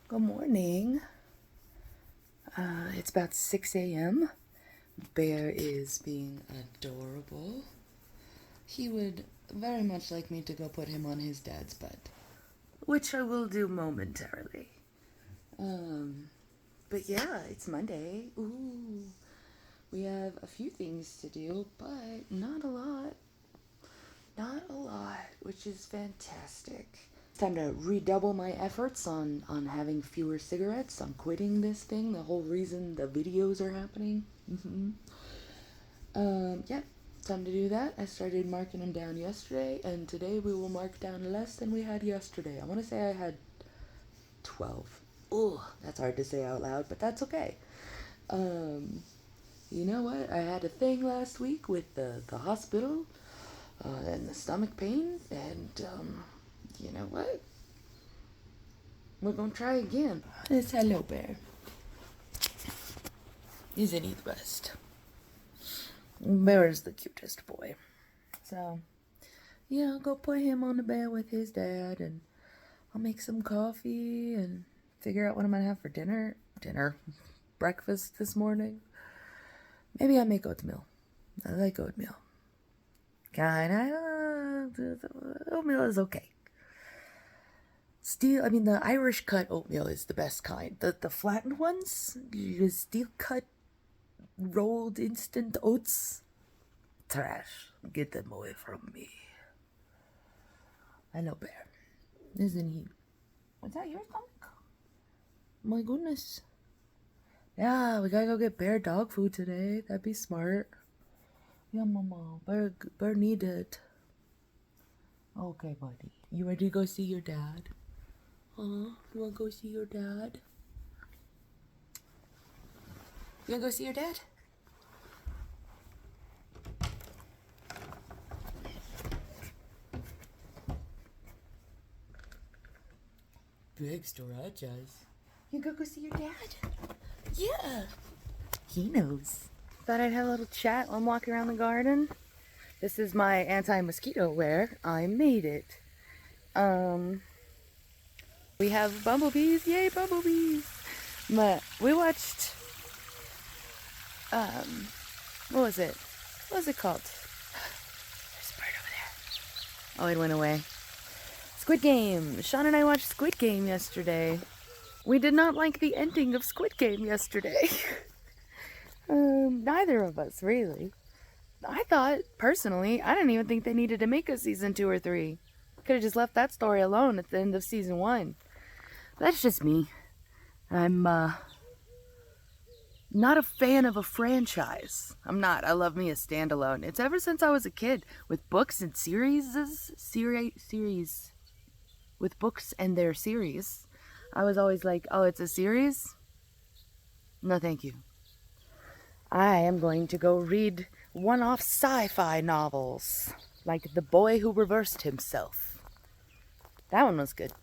Good morning. It's about 6 a.m. Bear is being adorable. He would very much like me to go put him on his dad's bed, which I will do momentarily. But yeah, it's Monday. Ooh, we have a few things to do, but not a lot. Not a lot, which is fantastic. It's time to redouble my efforts on having fewer cigarettes, on quitting this thing, the whole reason the videos are happening. Yeah, time to do that. I started marking them down yesterday, and today we will mark down less than we had yesterday. I want to say I had 12. Ugh, that's hard to say out loud, but that's okay. You know what? I had a thing last week with the hospital and the stomach pain, and you know what? We're gonna try again. It's Hello Bear. Isn't he the best? Bear is the cutest boy. So, yeah, I'll go put him on the bed with his dad, and I'll make some coffee and figure out what I'm gonna have for breakfast this morning. Maybe I make oatmeal. I like oatmeal. Oatmeal is okay. The Irish cut oatmeal is the best kind. The flattened ones, the steel cut rolled instant oats, trash. Get them away from me. Hello, Bear. Isn't he? Was that your stomach? My goodness. Yeah, we gotta go get Bear dog food today. That'd be smart. Yeah, Mama. Bear need it. Okay, buddy. You ready to go see your dad? You wanna go see your dad? You wanna go see your dad? Big stretches. You go see your dad? Yeah. He knows. Thought I'd have a little chat while I'm walking around the garden. This is my anti-mosquito wear. I made it. We have bumblebees. Yay, bumblebees. But we watched, what was it? What was it called? There's a bird over there. Oh, it went away. Squid Game. Sean and I watched Squid Game yesterday. We did not like the ending of Squid Game yesterday. Neither of us, really. I thought, personally, I didn't even think they needed to make a season 2 or 3. Could have just left that story alone at the end of season 1. That's just me. I'm, not a fan of a franchise. I'm not. I love me a standalone. It's ever since I was a kid with books and series. With books and their series. I was always like, oh, it's a series? No, thank you. I am going to go read one-off sci-fi novels, like The Boy Who Reversed Himself. That one was good.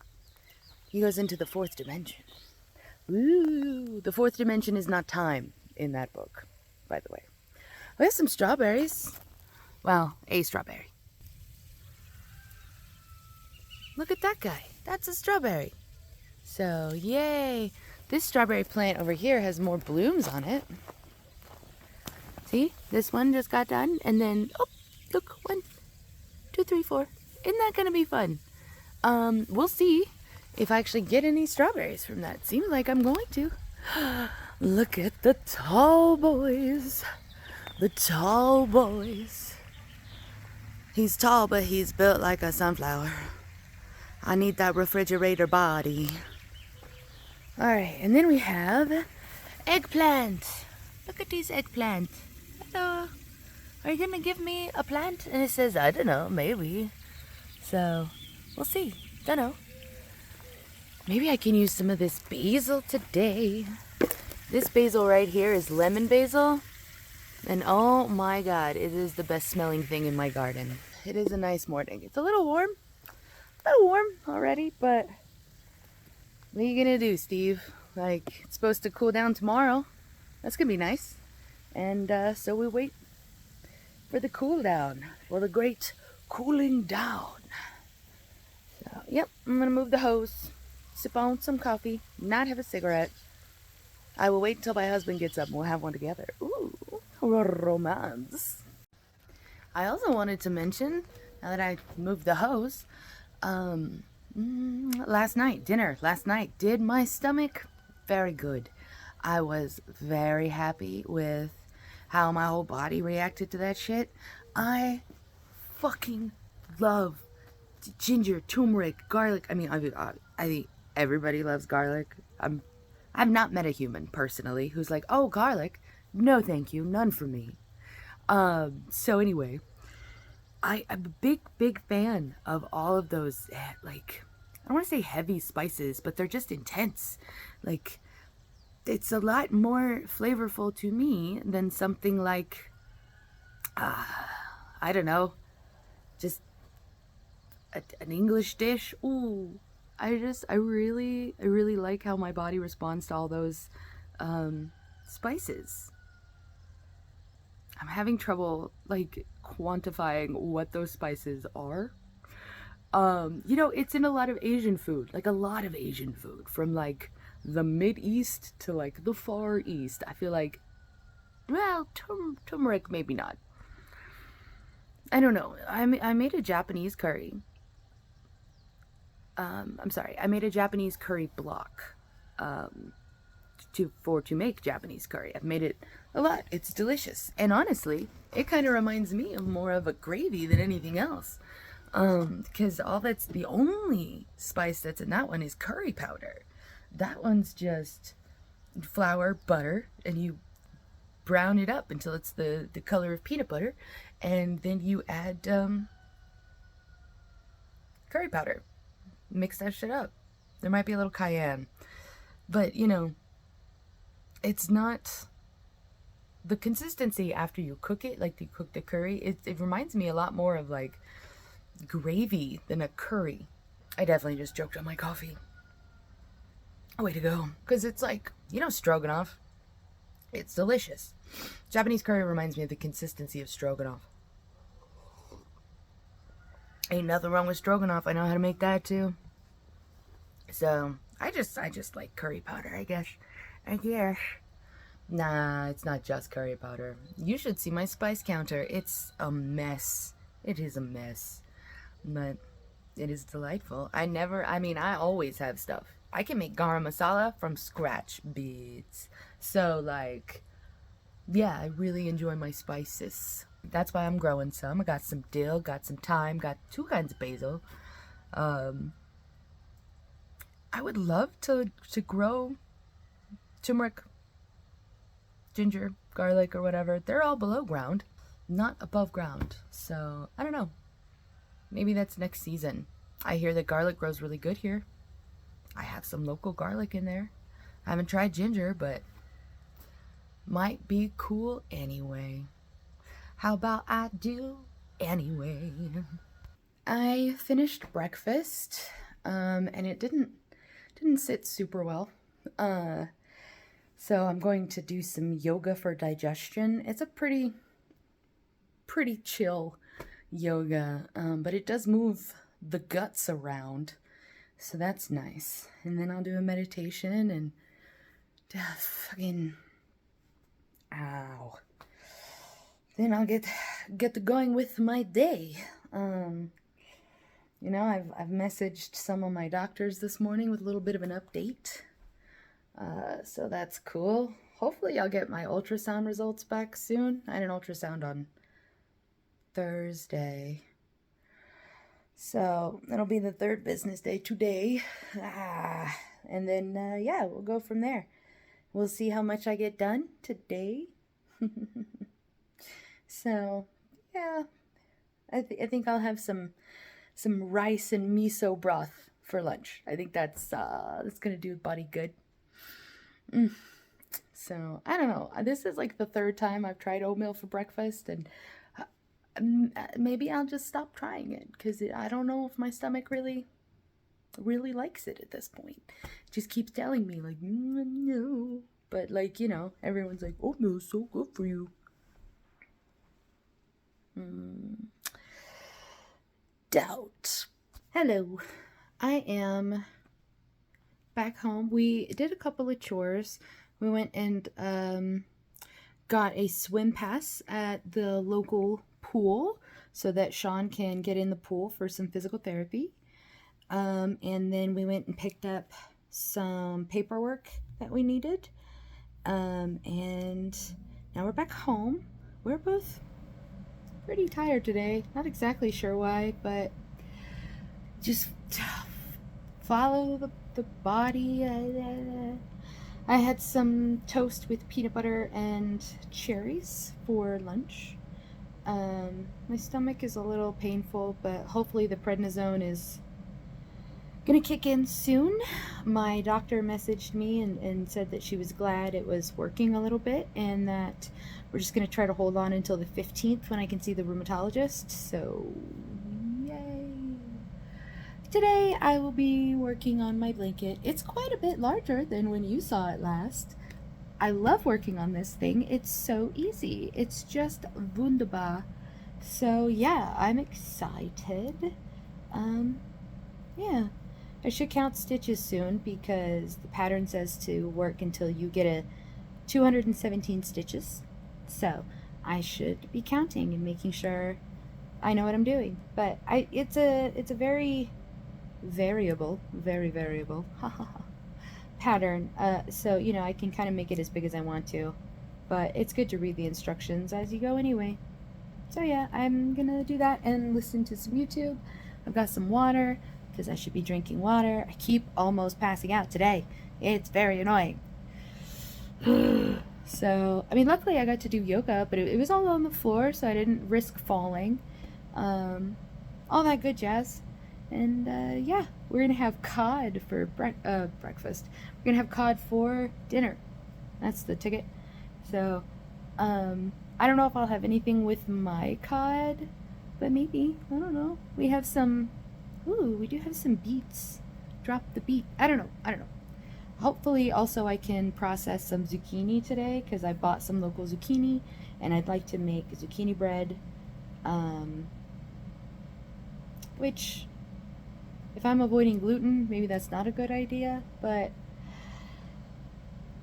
He goes into the 4th dimension. Ooh, the 4th dimension is not time in that book, by the way. We have some strawberries. Well, a strawberry. Look at that guy. That's a strawberry. So, yay. This strawberry plant over here has more blooms on it. See? This one just got done. And then, oh, look. 1, 2, 3, 4. Isn't that going to be fun? We'll see if I actually get any strawberries from that. Seems like I'm going to. Look at the tall boys. The tall boys. He's tall, but he's built like a sunflower. I need that refrigerator body. Alright, and then we have eggplant. Look at these eggplant. Hello. Are you gonna give me a plant? And it says, I don't know, maybe. So, we'll see. Don't know. Maybe I can use some of this basil today. This basil right here is lemon basil. And oh my god, it is the best smelling thing in my garden. It is a nice morning. It's a little warm. Already, but what are you gonna do, Steve? Like, it's supposed to cool down tomorrow. That's gonna be nice. And so we wait for the cool down, for the great cooling down. So, yep, I'm gonna move the hose. sip on some coffee, not have a cigarette. I will wait until my husband gets up and we'll have one together. Ooh, romance. I also wanted to mention, now that I moved the hose, last night, dinner last night, did my stomach very good. I was very happy with how my whole body reacted to that shit. I fucking love ginger, turmeric, garlic. I mean, I think everybody loves garlic. I've not met a human personally who's like, oh, garlic. No, thank you, none for me. So anyway, I'm a big fan of all of those, like, I don't want to say heavy spices, but they're just intense. Like, it's a lot more flavorful to me than something like, I don't know, just an English dish. Ooh, I really like how my body responds to all those spices. I'm having trouble like quantifying what those spices are. You know, it's in a lot of Asian food, like a lot of Asian food, from like the Mid East to like the Far East. I feel like, well, turmeric maybe not. I don't know. I made a Japanese curry. I'm sorry, I made a Japanese curry block. To make Japanese curry. I've made it a lot. It's delicious. And honestly, it kind of reminds me of more of a gravy than anything else. Because the only spice that's in that one is curry powder. That one's just flour, butter, and you brown it up until it's the color of peanut butter. And then you add curry powder. Mix that shit up. There might be a little cayenne. But, you know, it's not the consistency after you cook it, like you cook the curry. It reminds me a lot more of like gravy than a curry. I definitely just choked on my coffee. Way to go. Because it's like, you know, stroganoff. It's delicious. Japanese curry reminds me of the consistency of stroganoff. Ain't nothing wrong with stroganoff. I know how to make that too. So I just like curry powder, I guess. Nah, it's not just curry powder. You should see my spice counter. It's a mess. It is a mess. But it is delightful. I always have stuff. I can make garam masala from scratch, beads. So, like, yeah, I really enjoy my spices. That's why I'm growing some. I got some dill, got some thyme, got 2 kinds of basil. I would love to grow turmeric, ginger, garlic, or whatever. They're all below ground, not above ground. So, I don't know. Maybe that's next season. I hear that garlic grows really good here. I have some local garlic in there. I haven't tried ginger, but might be cool anyway. How about I do anyway? I finished breakfast, and it didn't sit super well. So I'm going to do some yoga for digestion. It's a pretty chill yoga, but it does move the guts around, so that's nice. And then I'll do a meditation and fucking ow. Then I'll get to going with my day. You know, I've messaged some of my doctors this morning with a little bit of an update. So that's cool. Hopefully I'll get my ultrasound results back soon. I had an ultrasound on Thursday. So it'll be the 3rd business day today. And then, yeah, we'll go from there. We'll see how much I get done today. So, yeah, I think I'll have some rice and miso broth for lunch. I think that's gonna do the body good. So, I don't know. This is like the 3rd time I've tried oatmeal for breakfast, and maybe I'll just stop trying it, because I don't know if my stomach really likes it at this point. It just keeps telling me, like, no. But, like, you know, everyone's like, oatmeal is so good for you. Doubt. Hello. I am back home. We did a couple of chores. We went and got a swim pass at the local pool so that Sean can get in the pool for some physical therapy. And then we went and picked up some paperwork that we needed. And now we're back home. We're both pretty tired today. Not exactly sure why, but just follow the body. I had some toast with peanut butter and cherries for lunch. My stomach is a little painful, but hopefully the prednisone is gonna kick in soon. My doctor messaged me and said that she was glad it was working a little bit and that we're just gonna try to hold on until the 15th when I can see the rheumatologist. So, yay. Today I will be working on my blanket. It's quite a bit larger than when you saw it last. I love working on this thing. It's so easy. It's just wunderbar. So yeah, I'm excited. Yeah. I should count stitches soon because the pattern says to work until you get a 217 stitches. So I should be counting and making sure I know what I'm doing. But it's a very variable, very variable pattern. So you know I can kind of make it as big as I want to, but it's good to read the instructions as you go anyway. So yeah, I'm gonna do that and listen to some YouTube. I've got some water because I should be drinking water. I keep almost passing out today. It's very annoying. So, I mean, luckily I got to do yoga, but it was all on the floor, so I didn't risk falling. All that good jazz. And yeah, we're gonna have cod for breakfast. We're gonna have cod for dinner. That's the ticket. So, I don't know if I'll have anything with my cod, but maybe. I don't know. We have some. Ooh, we do have some beets. Drop the beet. I don't know. Hopefully, also I can process some zucchini today because I bought some local zucchini, and I'd like to make zucchini bread. Which, if I'm avoiding gluten, maybe that's not a good idea, but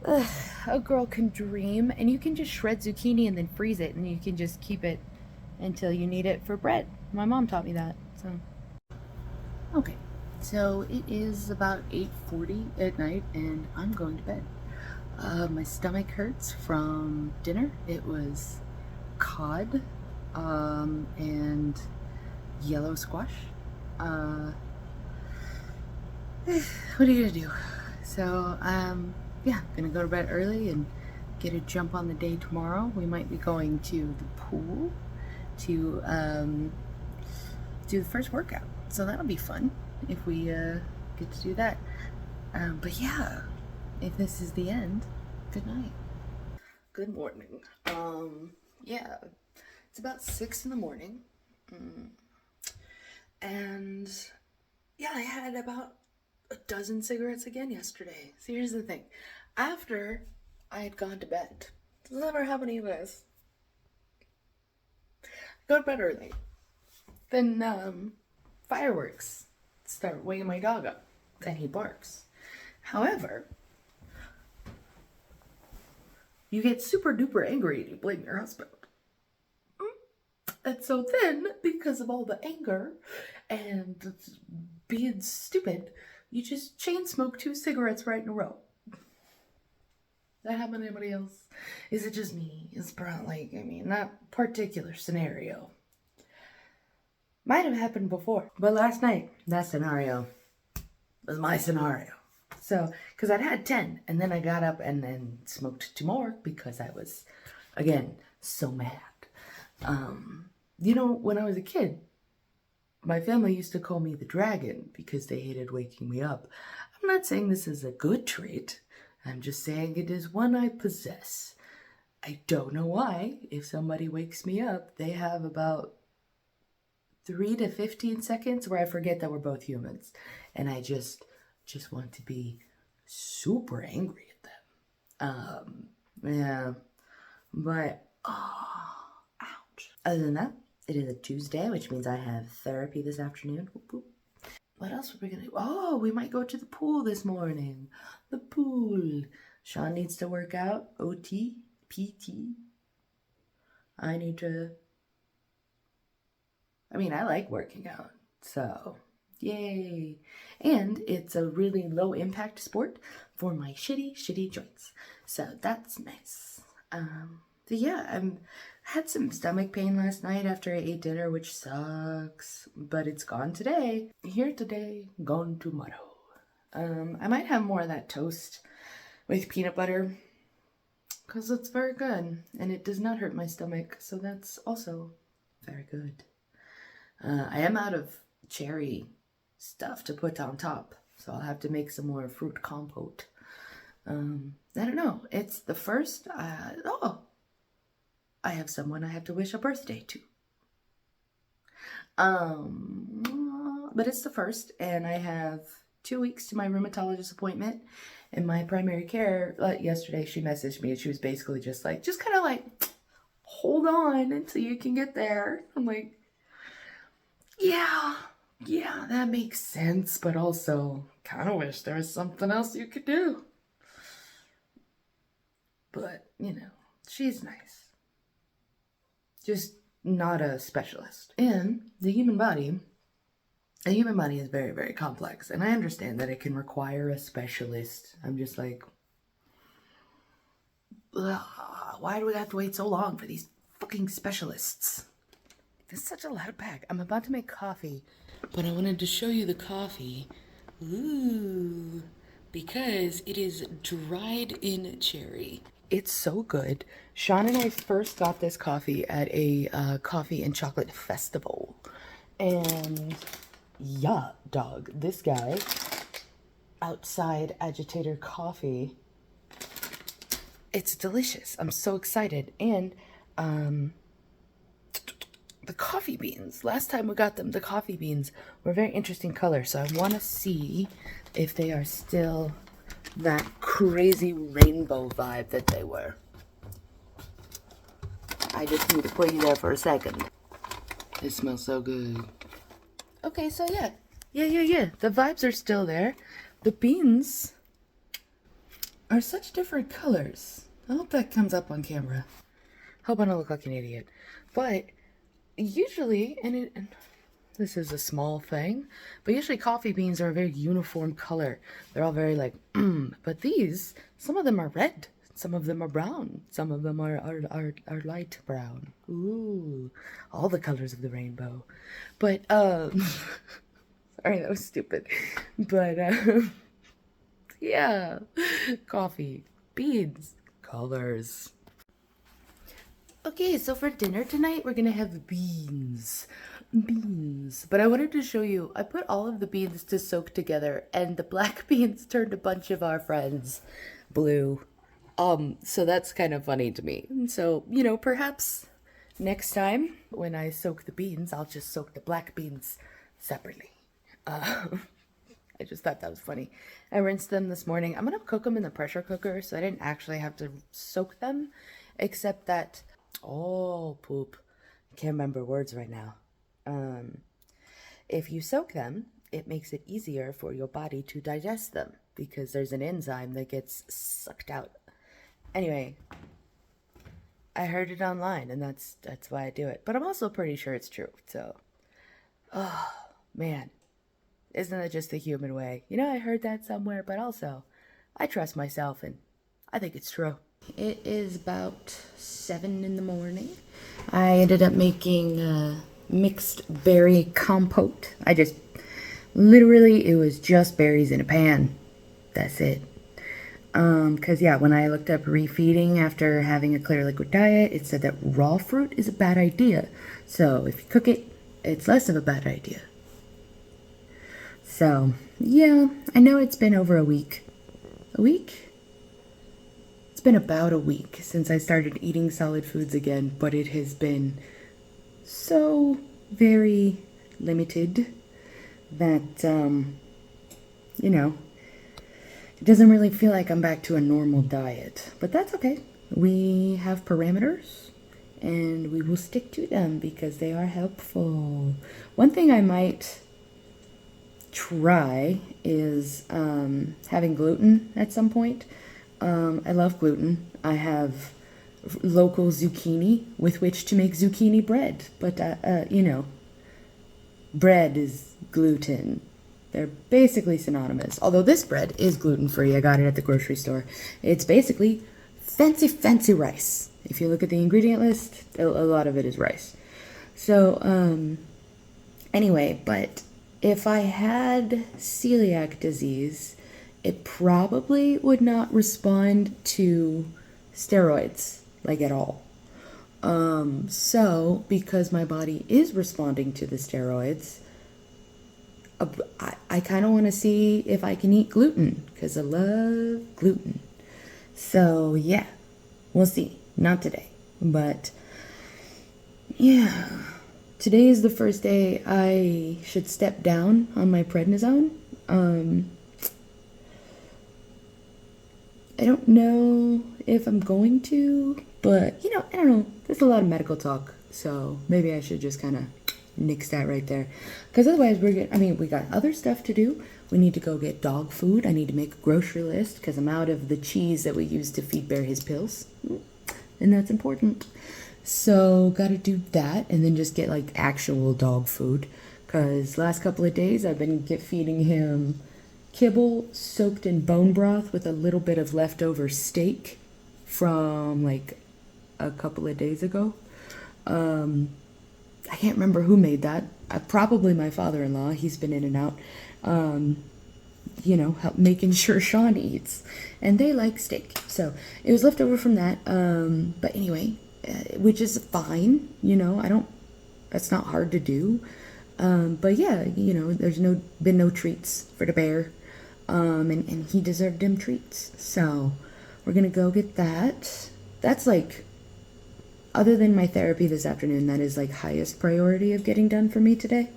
a girl can dream, and you can just shred zucchini and then freeze it, and you can just keep it until you need it for bread. My mom taught me that, so. Okay, so it is about 8:40 at night, and I'm going to bed. My stomach hurts from dinner. It was cod, and yellow squash. What are you gonna do? So, yeah, gonna go to bed early and get a jump on the day tomorrow. We might be going to the pool to do the first workout. So that'll be fun if we get to do that. But yeah, if this is the end, good night. Good morning. Yeah, it's about 6 in the morning. And yeah, I had about a dozen cigarettes again yesterday. So here's the thing. After I had gone to bed, does that ever happen to you guys? Go to bed early. Then fireworks start waking my dog up. Then he barks. However, you get super duper angry and you blame your husband. And so then, because of all the anger and being stupid, you just chain smoke 2 cigarettes right in a row. That happen to anybody else? Is it just me? It's probably, I mean, that particular scenario might have happened before, but last night, that scenario was my scenario. So, because I'd had 10, and then I got up and then smoked 2 more because I was, again, so mad. You know, when I was a kid, my family used to call me the dragon because they hated waking me up. I'm not saying this is a good trait. I'm just saying it is one I possess. I don't know why. If somebody wakes me up, they have about 3 to 15 seconds where I forget that we're both humans. And I just want to be super angry at them. Yeah. But, ouch. Other than that, it is a Tuesday, which means I have therapy this afternoon. Whoop, whoop. What else were we gonna do? Oh, we might go to the pool this morning. The pool. Sean needs to work out. OT, PT. I need to. I mean, I like working out. So, yay. And it's a really low impact sport for my shitty joints. So that's nice. So yeah, I had some stomach pain last night after I ate dinner, which sucks, but it's gone today. Here today, gone tomorrow. I might have more of that toast with peanut butter because it's very good and it does not hurt my stomach, so that's also very good. I am out of cherry stuff to put on top, so I'll have to make some more fruit compote. I don't know. It's the first. I have someone I have to wish a birthday to. But it's the first, and I have 2 weeks to my rheumatologist appointment. And my primary care, yesterday she messaged me and she was basically just kind of like, hold on until you can get there. I'm like, yeah, that makes sense, but also kind of wish there was something else you could do. But, she's nice. Just not a specialist. And the human body is very, very complex. And I understand that it can require a specialist. I'm just like, why do we have to wait so long for these fucking specialists? There's such a loud bag. I'm about to make coffee, but I wanted to show you the coffee. Ooh, because it is dried in cherry. It's so good. Sean and I first got this coffee at a coffee and chocolate festival. And yeah, dog, this guy, Outside Agitator Coffee, it's delicious. I'm so excited. And the coffee beans, last time we got them, the coffee beans were a very interesting color. So I want to see if they are still that crazy rainbow vibe that they were. I just need to put you there for a second. It smells so good. Okay, so yeah. The vibes are still there. The beans are such different colors. I hope that comes up on camera. Hope I don't look like an idiot. But usually, and this is a small thing, but usually coffee beans are a very uniform color. They're all very like, but these, some of them are red, some of them are brown, some of them are light brown. Ooh, all the colors of the rainbow. But, sorry, that was stupid. But, yeah, coffee, beans, colors. Okay, so for dinner tonight, we're gonna have beans. But I wanted to show you, I put all of the beans to soak together, and the black beans turned a bunch of our friends blue. So that's kind of funny to me. So, perhaps next time when I soak the beans, I'll just soak the black beans separately. I just thought that was funny. I rinsed them this morning. I'm gonna cook them in the pressure cooker, so I didn't actually have to soak them, except that, oh, poop. I can't remember words right now. If you soak them, it makes it easier for your body to digest them because there's an enzyme that gets sucked out. Anyway, I heard it online and that's why I do it. But I'm also pretty sure it's true. So, oh, man. Isn't that just the human way? I heard that somewhere, but also I trust myself and I think it's true. It is about 7 in the morning. I ended up making mixed berry compote. Literally, it was just berries in a pan. That's it. Because when I looked up refeeding after having a clear liquid diet, it said that raw fruit is a bad idea. So if you cook it, it's less of a bad idea. So, yeah, I know it's been over a week. A week? It's been about a week since I started eating solid foods again, but it has been so very limited that, it doesn't really feel like I'm back to a normal diet. But that's okay. We have parameters, and we will stick to them because they are helpful. One thing I might try is having gluten at some point. I love gluten. I have local zucchini with which to make zucchini bread, but you know, bread is gluten. They're basically synonymous. Although this bread is gluten-free. I got it at the grocery store. It's basically fancy rice. If you look at the ingredient list, a lot of it is rice. So, anyway, but if I had celiac disease, it probably would not respond to steroids, like at all. So, because my body is responding to the steroids, I kind of want to see if I can eat gluten, because I love gluten. So, yeah, we'll see. Not today, but yeah. Today is the first day I should step down on my prednisone. I don't know if I'm going to, but you know, I don't know. There's a lot of medical talk, so maybe I should just kind of nix that right there. Because otherwise, we got other stuff to do. We need to go get dog food. I need to make a grocery list because I'm out of the cheese that we use to feed Bear his pills, and that's important. So, gotta do that and then just get like actual dog food. Because last couple of days I've been feeding him kibble soaked in bone broth with a little bit of leftover steak from like a couple of days ago. I can't remember who made that. Probably my father-in-law. He's been in and out. You know, making sure Sean eats. And they like steak. So, it was left over from that. But anyway, which is fine, you know, that's not hard to do. But yeah, you know, there's been no treats for the bear. And he deserved them treats. So we're gonna go get that. That's like, other than my therapy this afternoon, that is like highest priority of getting done for me today.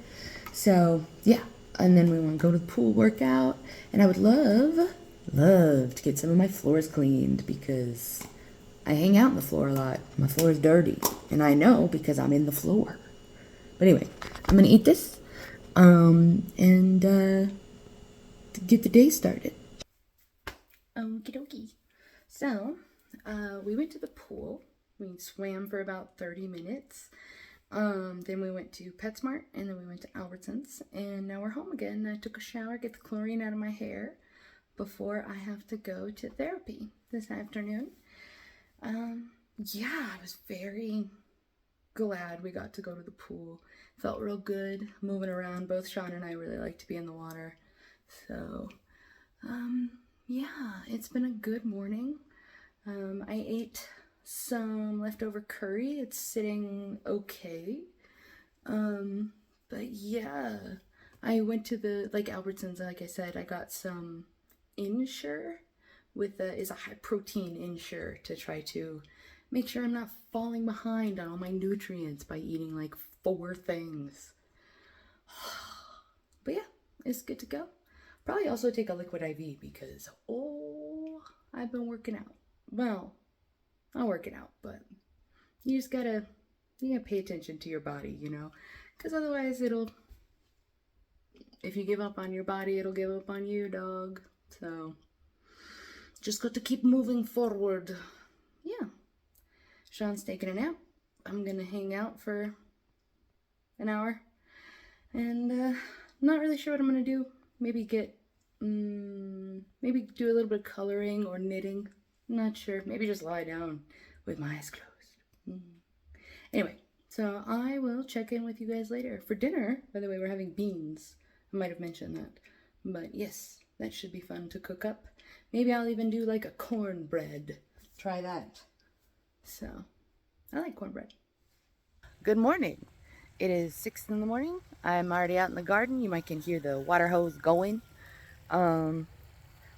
So yeah, and then we want to go to the pool workout, and I would love to get some of my floors cleaned because I hang out on the floor a lot. My floor is dirty, and I know because I'm in the floor. But anyway, I'm gonna eat this, and get the day started. Okie dokie. So, we went to the pool. We swam for about 30 minutes. Then we went to PetSmart, and then we went to Albertsons, and now we're home again. I took a shower, get the chlorine out of my hair before I have to go to therapy this afternoon. Yeah, I was very glad we got to go to the pool. Felt real good moving around. Both Sean and I really like to be in the water. So, yeah, it's been a good morning. I ate some leftover curry. It's sitting okay. But yeah, I went to the, like Albertsons, like I said, I got some Ensure is a high protein Ensure to try to make sure I'm not falling behind on all my nutrients by eating like 4 things. But yeah, it's good to go. Probably also take a liquid IV because, I've been working out. Well, not working out, but you gotta pay attention to your body, you know? Because otherwise if you give up on your body, it'll give up on you, dog. So, just got to keep moving forward. Yeah. Sean's taking a nap. I'm gonna hang out for an hour. And, not really sure what I'm gonna do. Maybe maybe do a little bit of coloring or knitting. Not sure. Maybe just lie down with my eyes closed. Anyway, so I will check in with you guys later. For dinner, by the way, we're having beans. I might have mentioned that. But yes, that should be fun to cook up. Maybe I'll even do like a cornbread. Try that. So, I like cornbread. Good morning. It is 6 in the morning. I'm already out in the garden. You might can hear the water hose going.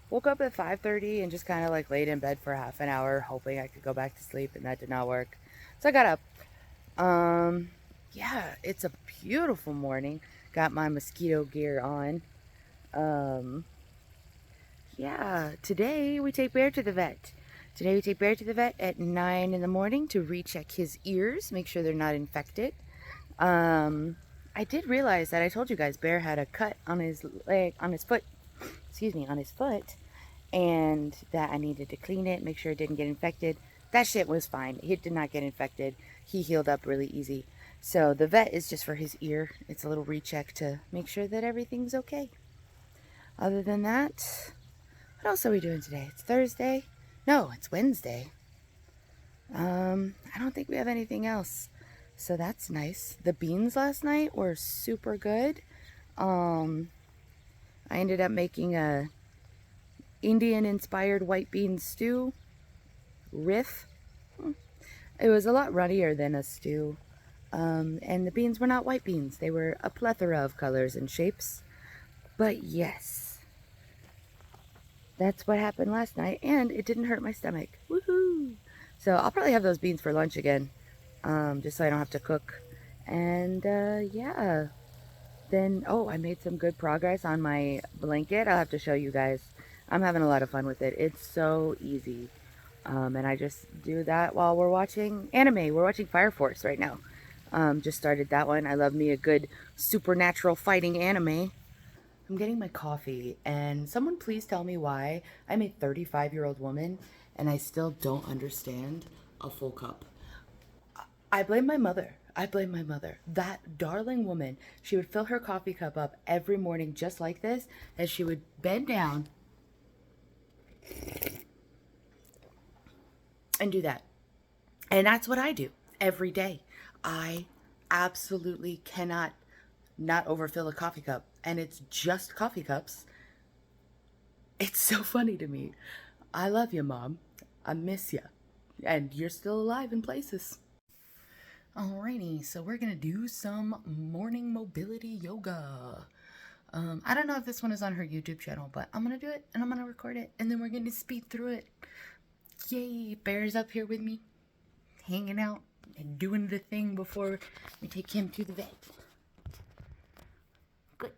Woke up at 5:30 and just kind of like laid in bed for half an hour, hoping I could go back to sleep, and that did not work. So I got up. Yeah, it's a beautiful morning. Got my mosquito gear on. Yeah, today we take Bear to the vet. Today we take Bear to the vet at 9 in the morning to recheck his ears, make sure they're not infected. I did realize that I told you guys Bear had a cut on his leg, on his foot, excuse me, on his foot, and that I needed to clean it, make sure it didn't get infected. That shit was fine. It did not get infected. He healed up really easy. So the vet is just for his ear. It's a little recheck to make sure that everything's okay. Other than that, what else are we doing today? It's Thursday. No, it's Wednesday. I don't think we have anything else. So that's nice. The beans last night were super good. I ended up making a Indian-inspired white bean stew. Riff. It was a lot runnier than a stew. And the beans were not white beans. They were a plethora of colors and shapes. But yes, that's what happened last night. And it didn't hurt my stomach. Woohoo! So I'll probably have those beans for lunch again. Just so I don't have to cook. And yeah. Then, oh, I made some good progress on my blanket. I'll have to show you guys. I'm having a lot of fun with it. It's so easy. And I just do that while we're watching anime. We're watching Fire Force right now. Just started that one. I love me a good supernatural fighting anime. I'm getting my coffee, and someone please tell me why I'm a 35-year-old woman and I still don't understand a full cup. I blame my mother. I blame my mother. That darling woman, she would fill her coffee cup up every morning just like this, and she would bend down and do that. And that's what I do every day. I absolutely cannot not overfill a coffee cup, and it's just coffee cups. It's so funny to me. I love you, Mom. I miss you. And you're still alive in places. Alrighty, so we're gonna do some morning mobility yoga. I don't know if this one is on her YouTube channel, but I'm gonna do it and I'm gonna record it and then we're gonna speed through it. Yay, Bear's up here with me, hanging out and doing the thing before we take him to the vet. Good.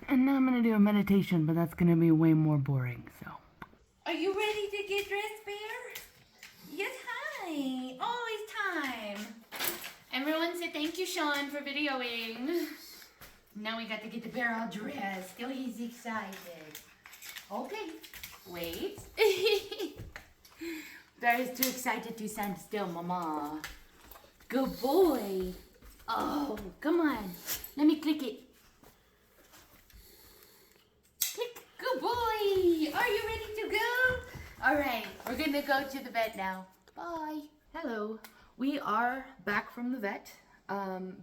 and now I'm gonna do a meditation, but that's gonna be way more boring, so. Are you ready to get dressed, Bear? Yes, hi. Oh, it's time. Everyone say thank you, Sean, for videoing. Now we got to get the Bear all dressed. Oh, he's excited. Okay, wait. Bear is too excited to stand still, Mama. Good boy. Oh, come on. Let me click it. Click. Good boy. Are you ready to go? All right, we're going to go to the vet now. Bye. Hello. We are back from the vet.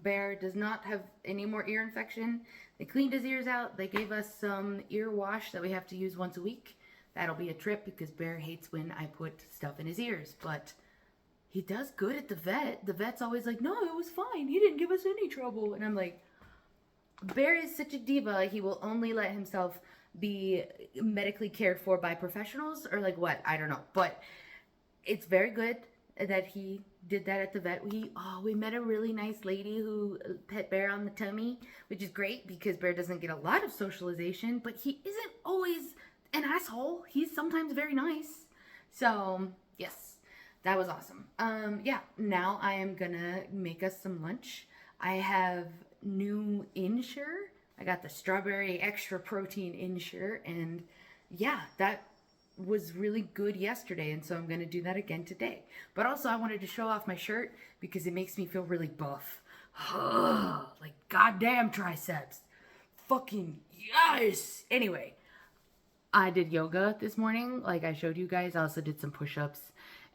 Bear does not have any more ear infection. They cleaned his ears out. They gave us some ear wash that we have to use once a week. That'll be a trip because Bear hates when I put stuff in his ears, but he does good at the vet. The vet's always like, no, it was fine. He didn't give us any trouble. And I'm like, Bear is such a diva. He will only let himself be medically cared for by professionals or like what? I don't know. But it's very good that he did that at the vet. We met a really nice lady who pet Bear on the tummy, which is great because Bear doesn't get a lot of socialization, but he isn't always an asshole. He's sometimes very nice. So, yes. That was awesome. Yeah, now I am gonna make us some lunch. I have new Ensure. I got the strawberry extra protein Ensure, and yeah, that was really good yesterday, and so I'm gonna do that again today. But also I wanted to show off my shirt because it makes me feel really buff. Like goddamn triceps. Fucking yes! Anyway, I did yoga this morning, like I showed you guys. I also did some push-ups.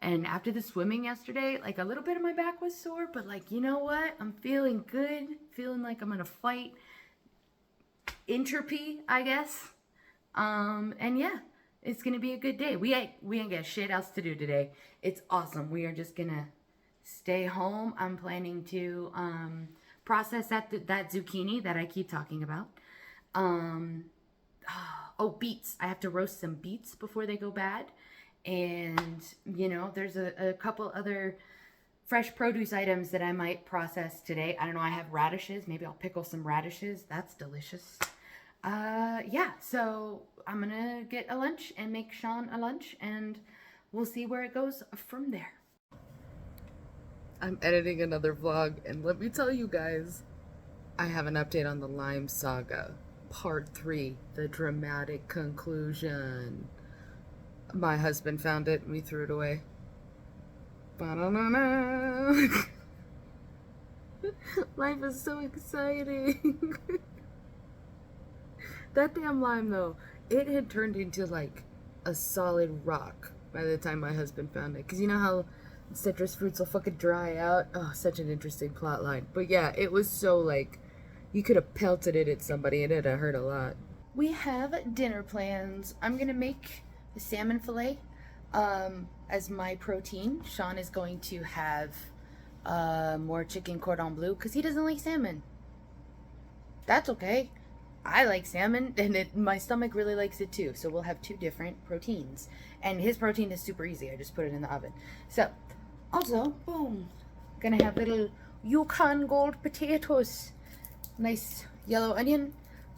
And after the swimming yesterday, like a little bit of my back was sore, but like, you know what? I'm feeling good, feeling like I'm gonna fight entropy, I guess. And yeah, it's gonna be a good day. We ain't got shit else to do today. It's awesome. We are just gonna stay home. I'm planning to process that zucchini that I keep talking about. Oh, beets. I have to roast some beets before they go bad. And, you know, there's a couple other fresh produce items that I might process today. I don't know, I have radishes. Maybe I'll pickle some radishes. That's delicious. Yeah, so I'm gonna get a lunch and make Sean a lunch, and we'll see where it goes from there. I'm editing another vlog, and let me tell you guys, I have an update on the Lime Saga. Part 3, the dramatic conclusion. My husband found it and we threw it away. Ba-da-da-da. Life is so exciting. That damn lime though, it had turned into like a solid rock by the time my husband found it. Cause you know how citrus fruits will fucking dry out? Oh, such an interesting plot line. But yeah, it was so like, you could have pelted it at somebody and it'd have hurt a lot. We have dinner plans. I'm gonna make the salmon fillet as my protein. Sean is going to have more chicken cordon bleu because he doesn't like salmon. That's okay. I like salmon, and my stomach really likes it too. So we'll have two different proteins. And his protein is super easy. I just put it in the oven. So, also, boom, gonna have little Yukon Gold potatoes. Nice yellow onion.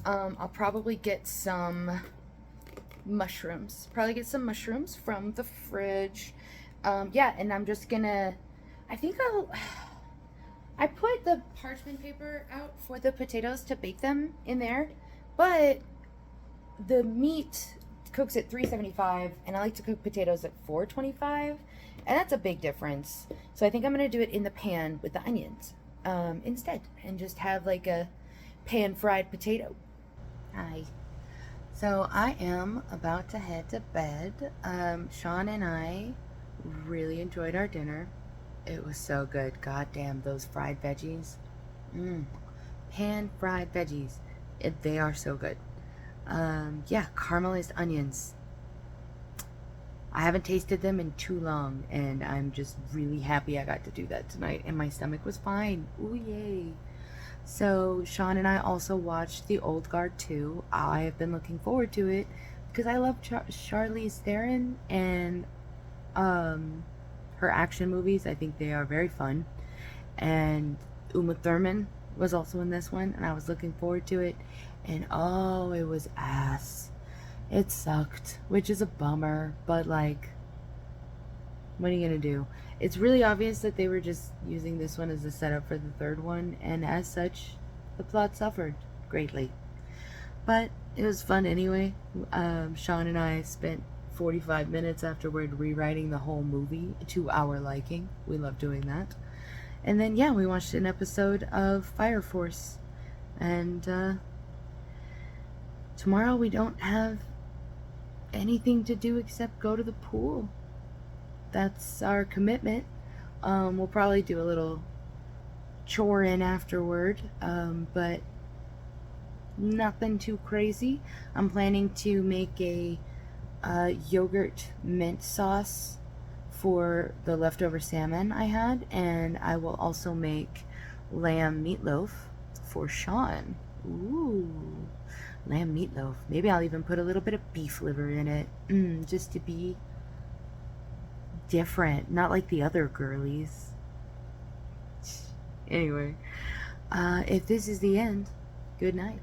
I'll probably get some mushrooms. Probably get some mushrooms from the fridge. Yeah, and I'm just gonna, I put the parchment paper out for the potatoes to bake them in there, but the meat cooks at 375 and I like to cook potatoes at 425, and that's a big difference. So I think I'm gonna do it in the pan with the onions instead, and just have like a pan fried potato. Hi. So I am about to head to bed. Sean and I really enjoyed our dinner. It was so good. God damn, those fried veggies. Pan fried veggies. They are so good. Yeah, caramelized onions. I haven't tasted them in too long, and I'm just really happy I got to do that tonight, and my stomach was fine. Ooh, yay. So Sean and I also watched The Old Guard 2. I have been looking forward to it because I love Charlize Theron and her action movies. I think they are very fun. And Uma Thurman was also in this one, and I was looking forward to it. And oh, it was ass. It sucked, which is a bummer, but like, what are you gonna do? It's really obvious that they were just using this one as a setup for the third one, and as such, the plot suffered greatly. But it was fun anyway. Sean and I spent 45 minutes afterward rewriting the whole movie to our liking. We love doing that. And then, yeah, we watched an episode of Fire Force. And tomorrow we don't have anything to do except go to the pool. That's our commitment. We'll probably do a little chore in afterward, but nothing too crazy. I'm planning to make a yogurt mint sauce for the leftover salmon I had, and I will also make lamb meatloaf for Sean. Ooh, lamb meatloaf. Maybe I'll even put a little bit of beef liver in it, just to be different, not like the other girlies. Anyway, if this is the end, good night.